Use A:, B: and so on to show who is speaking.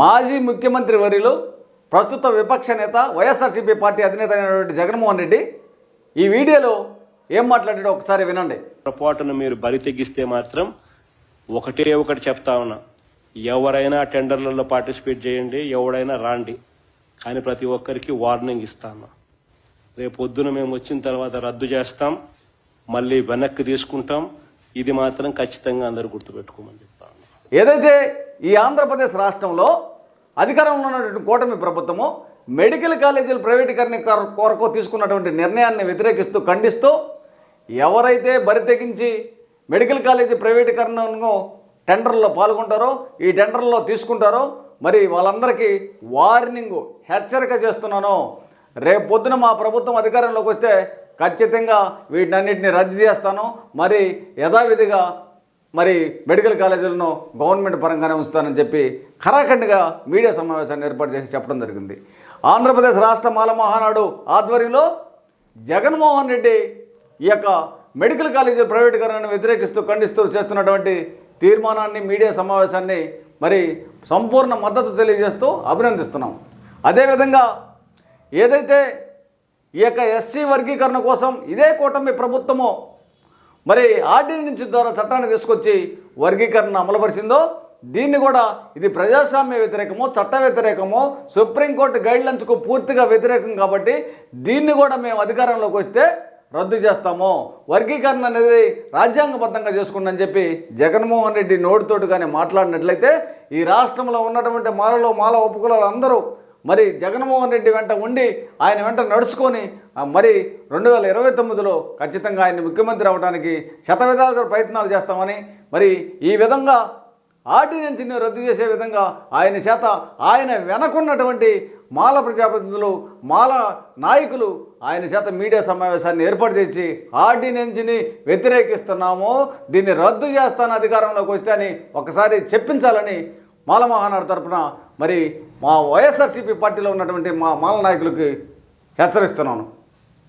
A: మాజీ ముఖ్యమంత్రి వర్యులు ప్రస్తుత విపక్ష నేత వైఎస్ఆర్సీపీ పార్టీ అధినేత అయినటువంటి జగన్మోహన్ రెడ్డి ఈ వీడియోలో ఏం మాట్లాడాడో ఒకసారి వినండి.
B: పొరపాటును మీరు బరి తెగిస్తే మాత్రం ఒకటి చెప్తా ఉన్నా, ఎవరైనా టెండర్లలో పార్టిసిపేట్ చేయండి, ఎవరైనా రాండి, కానీ ప్రతి ఒక్కరికి వార్నింగ్ ఇస్తాను. రేపు పొద్దున మేము వచ్చిన తర్వాత రద్దు చేస్తాం, మళ్ళీ వెనక్కి తీసుకుంటాం. ఇది మాత్రం ఖచ్చితంగా అందరూ గుర్తుపెట్టుకోమని చెప్తాను.
A: ఏదైతే ఈ ఆంధ్రప్రదేశ్ రాష్ట్రంలో అధికారంలో ఉన్నటువంటి కూటమి ప్రభుత్వము మెడికల్ కాలేజీల ప్రైవేటీకరణ కొరకు తీసుకున్నటువంటి నిర్ణయాన్ని వ్యతిరేకిస్తూ ఖండిస్తూ ఎవరైతే బరి తెగించి మెడికల్ కాలేజీ ప్రైవేటీకరణను టెండర్లో పాల్గొంటారో, ఈ టెండర్లో తీసుకుంటారో, మరి వాళ్ళందరికీ వార్నింగ్ హెచ్చరిక చేస్తున్నాను. రేపు పొద్దున మా ప్రభుత్వం అధికారంలోకి వస్తే ఖచ్చితంగా వీటన్నిటిని రద్దు చేస్తాను, మరి యథావిధిగా మరి మెడికల్ కాలేజీలను గవర్నమెంట్ పరంగానే ఉంచుతానని చెప్పి ఖరాఖండిగా మీడియా సమావేశాన్ని ఏర్పాటు చేసి చెప్పడం జరిగింది. ఆంధ్రప్రదేశ్ రాష్ట్ర మాల మహానాడు ఆధ్వర్యంలో జగన్మోహన్ రెడ్డి ఈ యొక్క మెడికల్ కాలేజీ ప్రైవేటీకరణను వ్యతిరేకిస్తూ ఖండిస్తూ చేస్తున్నటువంటి తీర్మానాన్ని, మీడియా సమావేశాన్ని మరి సంపూర్ణ మద్దతు తెలియజేస్తూ అభినందిస్తున్నాం. అదేవిధంగా ఏదైతే ఈ యొక్క ఎస్సీ వర్గీకరణ కోసం ఇదే కూటమి ప్రభుత్వము మరి ఆర్డినెన్స్ ద్వారా చట్టాన్ని తీసుకొచ్చి వర్గీకరణ అమలుపరిచిందో, దీన్ని కూడా ఇది ప్రజాస్వామ్య వ్యతిరేకమో, చట్ట వ్యతిరేకమో, సుప్రీంకోర్టు గైడ్లైన్స్కు పూర్తిగా వ్యతిరేకం కాబట్టి దీన్ని కూడా మేము అధికారంలోకి వస్తే రద్దు చేస్తాము, వర్గీకరణ అనేది రాజ్యాంగబద్ధంగా చేసుకుందని చెప్పి జగన్మోహన్ రెడ్డి నోటితోటిగానే మాట్లాడినట్లయితే ఈ రాష్ట్రంలో ఉన్నటువంటి మాల ఉపకులాలు అందరూ మరి జగన్మోహన్ రెడ్డి వెంట ఉండి ఆయన వెంట నడుచుకొని మరి 2029లో ఖచ్చితంగా ఆయన ముఖ్యమంత్రి అవ్వడానికి శతవిధాలుగా ప్రయత్నాలు చేస్తామని, మరి ఈ విధంగా ఆర్డినెన్స్ని రద్దు చేసే విధంగా ఆయన చేత ఆయన వెనకున్నటువంటి మాల ప్రజాప్రతినిధులు, మాల నాయకులు ఆయన చేత మీడియా సమావేశాన్ని ఏర్పాటు చేసి ఆర్డినెన్స్ని వ్యతిరేకిస్తున్నాము, దీన్ని రద్దు చేస్తాను అధికారంలోకి వస్తే అని ఒకసారి చెప్పించాలని మాల మహానాడు తరఫున మరి మా వైఎస్ఆర్సీపీ పార్టీలో ఉన్నటువంటి మా మాల నాయకులకి హెచ్చరిస్తున్నాను.